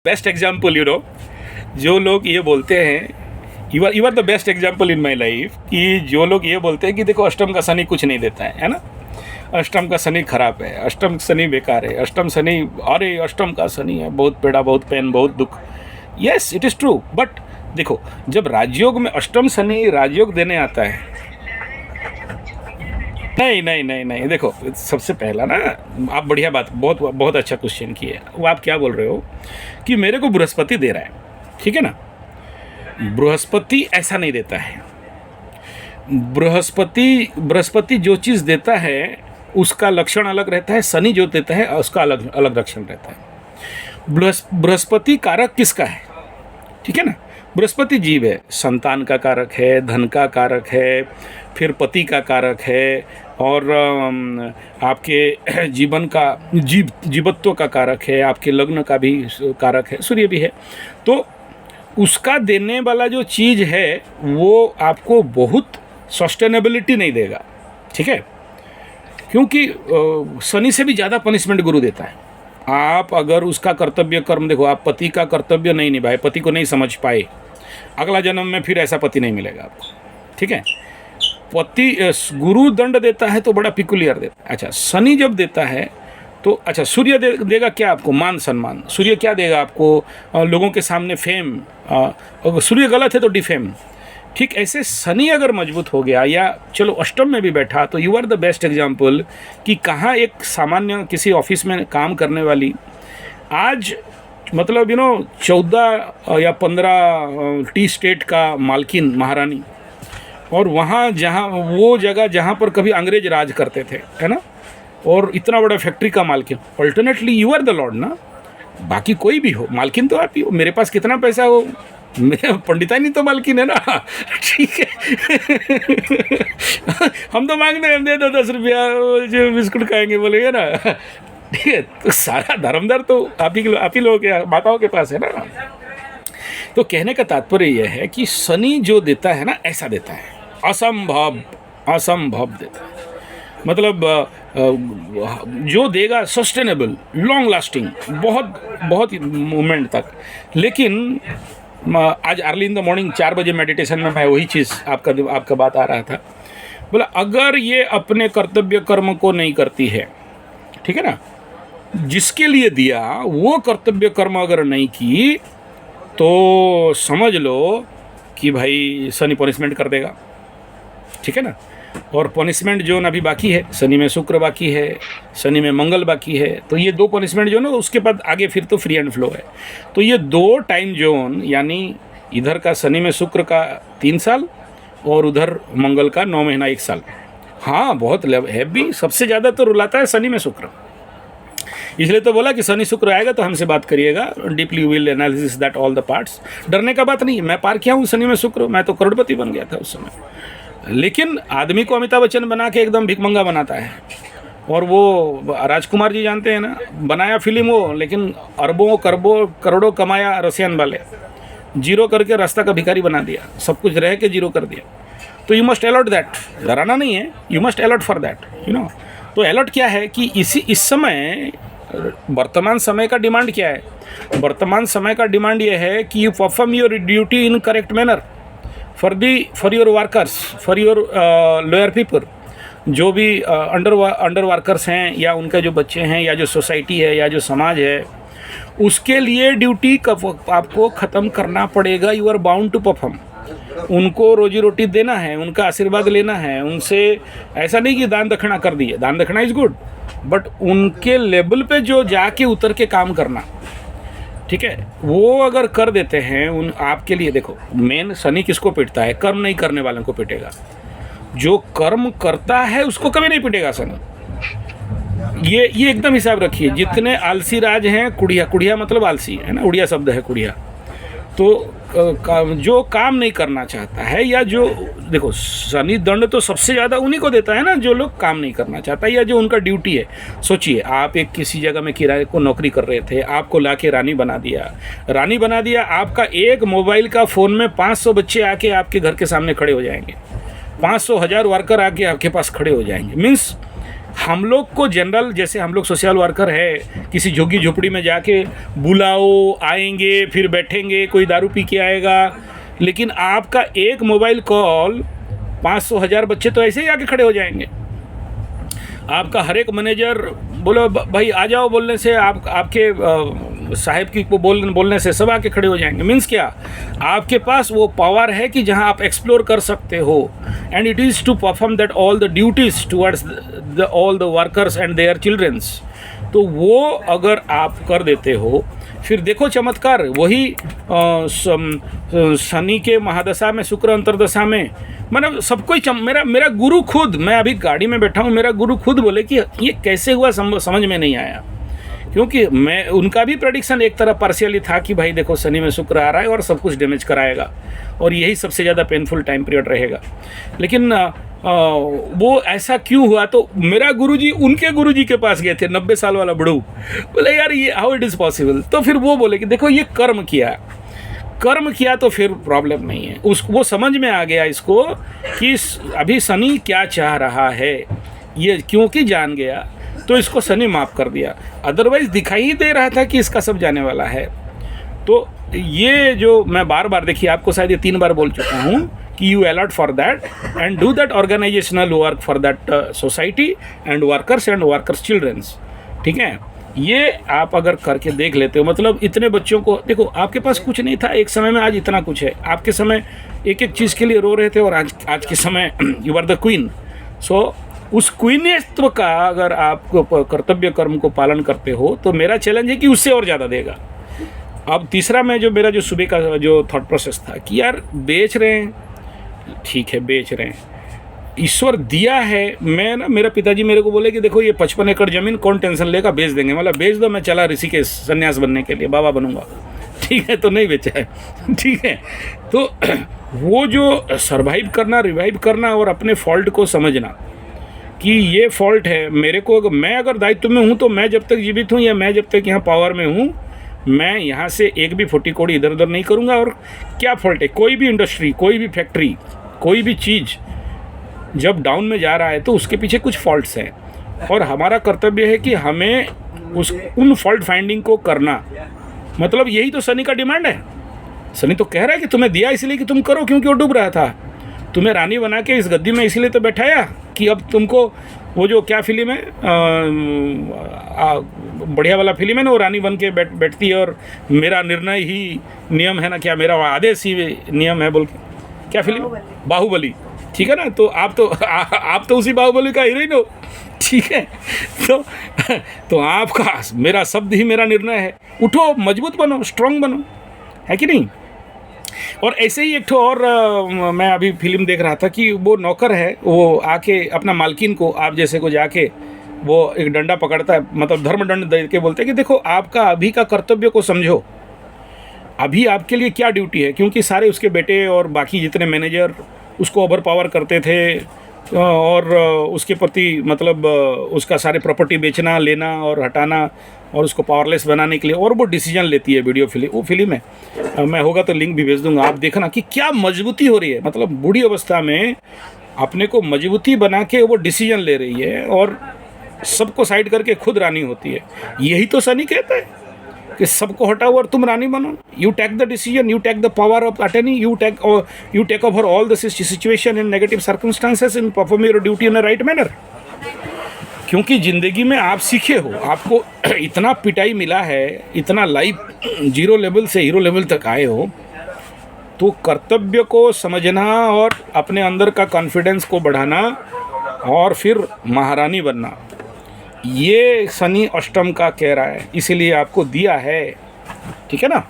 Best example जो लोग ये बोलते हैं, you are the best example in my life, कि जो लोग ये बोलते हैं कि देखो अष्टम का शनि कुछ नहीं देता है ना, अष्टम का शनि खराब है, अष्टम शनि बेकार है, अष्टम शनि, अरे अष्टम का शनि है, बहुत पीड़ा, बहुत पेन, बहुत दुख। Yes, it is true, but देखो जब राजयोग में अष्टम शनि राजयोग देने आता है, नहीं, देखो सबसे पहला ना, आप बढ़िया बात, बहुत बहुत अच्छा क्वेश्चन किया। वो आप क्या बोल रहे हो कि मेरे को बृहस्पति दे रहा है, ठीक है ना। बृहस्पति ऐसा नहीं देता है। बृहस्पति जो चीज़ देता है उसका लक्षण अलग रहता है, शनि जो देता है उसका अलग अलग लक्षण रहता है। बृहस्पति कारक किसका है, ठीक है ना। बृहस्पति जीव है, संतान का कारक है, धन का कारक है, फिर पति का कारक है, और आपके जीवन का जीवत्व का कारक है, आपके लग्न का भी कारक है, सूर्य भी है। तो उसका देने वाला जो चीज़ है वो आपको बहुत सस्टेनेबिलिटी नहीं देगा, ठीक है, क्योंकि शनि से भी ज़्यादा पनिशमेंट गुरु देता है। आप अगर उसका कर्तव्य कर्म, देखो आप पति का कर्तव्य नहीं निभाए, पति को नहीं समझ पाए, अगला जन्म में फिर ऐसा पति नहीं मिलेगा आपको, ठीक है। पति गुरु दंड देता है तो बड़ा पिकुलियर देता है। अच्छा, शनि जब देता है तो अच्छा, सूर्य देगा क्या आपको, मान सम्मान। सूर्य क्या देगा आपको, लोगों के सामने फेम। अगर सूर्य गलत है तो डिफेम। ठीक ऐसे शनि अगर मजबूत हो गया, या चलो अष्टम में भी बैठा, तो you are the best example कि कहाँ एक सामान्य किसी ऑफिस में काम करने वाली आज मतलब 14 या 15 टी स्टेट का मालकिन, महारानी, और वहाँ जहाँ वो जगह जहाँ पर कभी अंग्रेज राज करते थे, है ना, और इतना बड़ा फैक्ट्री का मालकिन। Alternately you are the lord ना, बाकी कोई भी हो, मालकिन तो आप ही हो। मेरे पास कितना पैसा हो, मेरा पंडितानी तो मालकिन है ना, ठीक है। हम तो मांगते हैं, दे दो 10 रुपया, जो बिस्कुट खाएंगे बोलेंगे ना, ठीक है। तो सारा धर्मदार तो आप ही लोगों के, माताओं के पास है ना। तो कहने का तात्पर्य यह है कि शनि जो देता है ना, ऐसा देता है, असंभव देता है। मतलब जो देगा सस्टेनेबल, लॉन्ग लास्टिंग, बहुत मूवमेंट तक। लेकिन आज अर्ली इन द मॉर्निंग 4 बजे मेडिटेशन में मैं वही चीज़ आपका बात आ रहा था। बोला अगर ये अपने कर्तव्य कर्म को नहीं करती है, ठीक है ना, जिसके लिए दिया वो कर्तव्य कर्म अगर नहीं की, तो समझ लो कि भाई शनि पनिशमेंट कर देगा, ठीक है ना। और पनिशमेंट जोन अभी बाकी है, शनि में शुक्र बाकी है, शनि में मंगल बाकी है। तो ये 2 पनिशमेंट जोन है, उसके बाद आगे फिर तो फ्री एंड फ्लो है। तो ये 2 टाइम जोन, यानी इधर का शनि में शुक्र का 3 साल और उधर मंगल का 9 महीना 1 साल। हाँ, बहुत हैवी, सबसे ज़्यादा तो रुलाता है शनि में शुक्र। इसलिए तो बोला कि शनि शुक्र आएगा तो हमसे बात करिएगा, deeply will analysis that all the parts. डरने का बात नहीं, मैं पार किया हूँ शनि में शुक्र, मैं तो करोड़पति बन गया था उस समय। लेकिन आदमी को अमिताभ बच्चन बना के एकदम भिखमंगा बनाता है। और वो राजकुमार जी जानते हैं ना, बनाया फिल्म वो, लेकिन अरबों करोड़ों कमाया रसियन वाले, जीरो करके रास्ता का भिखारी बना दिया, सब कुछ रह के जीरो कर दिया। तो यू मस्ट अलॉट दैट, डराना नहीं है, you must a lot for that, you know. तो अलॉट क्या है कि इस समय वर्तमान समय का डिमांड क्या है। वर्तमान समय का डिमांड ये है कि you perform your duty in correct manner for your workers, for your lower people, जो भी अंडर वर्कर्स हैं, या उनके जो बच्चे हैं, या जो सोसाइटी है, या जो समाज है, उसके लिए ड्यूटी आपको ख़त्म करना पड़ेगा। You are bound to perform. उनको रोजी रोटी देना है, उनका आशीर्वाद लेना है उनसे। ऐसा नहीं कि दान दक्षिणा कर दिए, दान दक्षिणा इज़ गुड, बट उनके लेवल पे जो जाके उतर के काम करना, ठीक है, वो अगर कर देते हैं आपके लिए। देखो मेन शनि किसको पीटता है, कर्म नहीं करने वालों को पीटेगा। जो कर्म करता है उसको कभी नहीं पीटेगा शनि। ये एकदम हिसाब रखिए। जितने आलसी राज हैं, कुड़िया मतलब आलसी है ना, उड़िया शब्द है कुड़िया। तो जो काम नहीं करना चाहता है, या जो, देखो शनि दंड तो सबसे ज़्यादा उन्हीं को देता है ना, जो लोग काम नहीं करना चाहता, या जो उनका ड्यूटी है। सोचिए, आप एक किसी जगह में किराए को नौकरी कर रहे थे, आपको लाके रानी बना दिया। आपका एक मोबाइल का फ़ोन में 500 बच्चे आके आपके घर के सामने खड़े हो जाएंगे, 500 1000 वर्कर आके आपके पास खड़े हो जाएंगे। मीन्स हम लोग को जनरल, जैसे हम लोग सोशल वर्कर है, किसी झुग्गी झोपड़ी में जाके बुलाओ, आएंगे, फिर बैठेंगे, कोई दारू पी के आएगा, लेकिन आपका एक मोबाइल कॉल 500,000 बच्चे तो ऐसे ही आके खड़े हो जाएंगे। आपका हर एक मैनेजर बोलो भाई आ जाओ बोलने से, आपके साहब की को बोलने से सब आके खड़े हो जाएंगे। मीन्स क्या, आपके पास वो पावर है कि जहां आप एक्सप्लोर कर सकते हो, and it is to perform that all the duties towards all the workers and their childrens. तो वो अगर आप कर देते हो, फिर देखो चमत्कार, वही शनि के महादशा में, शुक्र अंतरदशा में, मतलब सबको ही मेरा गुरु खुद, मैं अभी गाड़ी में बैठा हूँ, मेरा गुरु खुद बोले कि ये कैसे हुआ समझ में नहीं आया, क्योंकि मैं उनका भी प्रेडिक्शन एक तरह पार्शियली था कि भाई देखो शनि में शुक्र आ रहा है और सब कुछ डैमेज कराएगा और यही सबसे ज़्यादा पेनफुल टाइम पीरियड रहेगा। लेकिन वो ऐसा क्यों हुआ, तो मेरा गुरुजी उनके गुरुजी के पास गए थे, 90 साल वाला बड़ू, बोले यार ये हाउ इट इज़ पॉसिबल। तो फिर वो बोले कि देखो ये कर्म किया तो फिर प्रॉब्लम नहीं है। वो समझ में आ गया इसको कि अभी शनि क्या चाह रहा है, ये क्योंकि जान गया तो इसको शनि माफ़ कर दिया, अदरवाइज दिखाई ही दे रहा था कि इसका सब जाने वाला है। तो ये जो मैं बार बार, देखिए आपको शायद ये 3 बार बोल चुका हूँ कि you alert for that and do that organizational work for that society and workers childrens. ठीक है, ये आप अगर करके देख लेते हो, मतलब इतने बच्चों को देखो, आपके पास कुछ नहीं था एक समय में, आज इतना कुछ है। आपके समय एक एक चीज़ के लिए रो रहे थे और आज के समय यू आर द क्वीन। सो उस क्वीनियत्व का अगर आप कर्तव्य कर्म को पालन करते हो तो मेरा चैलेंज है कि उससे और ज़्यादा देगा। अब तीसरा मैं जो मेरा जो सुबह का जो थॉट प्रोसेस था कि यार बेच रहे हैं, ठीक है बेच रहे हैं, ईश्वर दिया है। मैं ना, मेरा पिताजी मेरे को बोले कि देखो ये 55 एकड़ ज़मीन कौन टेंशन लेगा, बेच देंगे, मतलब बेच दो, मैं चला ऋषिकेश सन्यास बनने के लिए, बाबा बनूंगा। ठीक है, तो नहीं बेचा है। ठीक है, तो वो जो सर्वाइव करना, रिवाइव करना और अपने फॉल्ट को समझना कि ये फॉल्ट है मेरे को, मैं अगर दायित्व में हूँ तो मैं जब तक जीवित हूँ या मैं जब तक यहाँ पावर में हूँ, मैं यहाँ से एक भी फुटी कोड़ी इधर उधर नहीं करूँगा। और क्या फॉल्ट है, कोई भी इंडस्ट्री, कोई भी फैक्ट्री, कोई भी चीज़ जब डाउन में जा रहा है तो उसके पीछे कुछ फॉल्ट्स हैं, और हमारा कर्तव्य है कि हमें उन फॉल्ट फाइंडिंग को करना। मतलब यही तो शनि का डिमांड है। शनि तो कह रहा है कि तुम्हें दिया इसलिए कि तुम करो, क्योंकि वो डूब रहा था, तुम्हें रानी बना के इस गद्दी में इसलिए तो बैठाया कि अब तुमको वो जो क्या फिल्म है, बढ़िया वाला फिल्म है ना, वो रानी बन के बैठती है और मेरा निर्णय ही नियम है ना, क्या मेरा आदेश ही नियम है बोल के, क्या फिल्म, बाहुबली। ठीक है ना, तो आप तो उसी बाहुबली का हीरोइन हो। ठीक है, तो आपका मेरा शब्द ही मेरा निर्णय है। उठो, मजबूत बनो, स्ट्रांग बनो, है कि नहीं। और ऐसे ही एक ठो और मैं अभी फिल्म देख रहा था कि वो नौकर है, वो आके अपना मालकिन को, आप जैसे को जाके वो एक डंडा पकड़ता है, मतलब धर्मदंड दे के बोलते हैं कि देखो आपका अभी का कर्तव्य को समझो, अभी आपके लिए क्या ड्यूटी है। क्योंकि सारे उसके बेटे और बाकी जितने मैनेजर उसको ओवर पावर करते थे और उसके प्रति मतलब उसका सारे प्रॉपर्टी बेचना, लेना और हटाना और उसको पावरलेस बनाने के लिए, और वो डिसीजन लेती है। वो फिल्म है, मैं होगा तो लिंक भी भेज दूंगा, आप देखना कि क्या मजबूती हो रही है। मतलब बूढ़ी अवस्था में अपने को मजबूती बना के वो डिसीजन ले रही है और सबको साइड करके खुद रानी होती है। यही तो शनि कहता है कि सबको हटाओ और तुम रानी बनो। You take the decision, you take the power of attorney, you take over all the situation in negative circumstances in perform your duty in a right manner. क्योंकि ज़िंदगी में आप सीखे हो, आपको इतना पिटाई मिला है, इतना लाइफ 0 लेवल से हीरो लेवल तक आए हो, तो कर्तव्य को समझना और अपने अंदर का कॉन्फिडेंस को बढ़ाना और फिर महारानी बनना, ये शनि अष्टम का कह रहा है, इसीलिए आपको दिया है। ठीक है ना।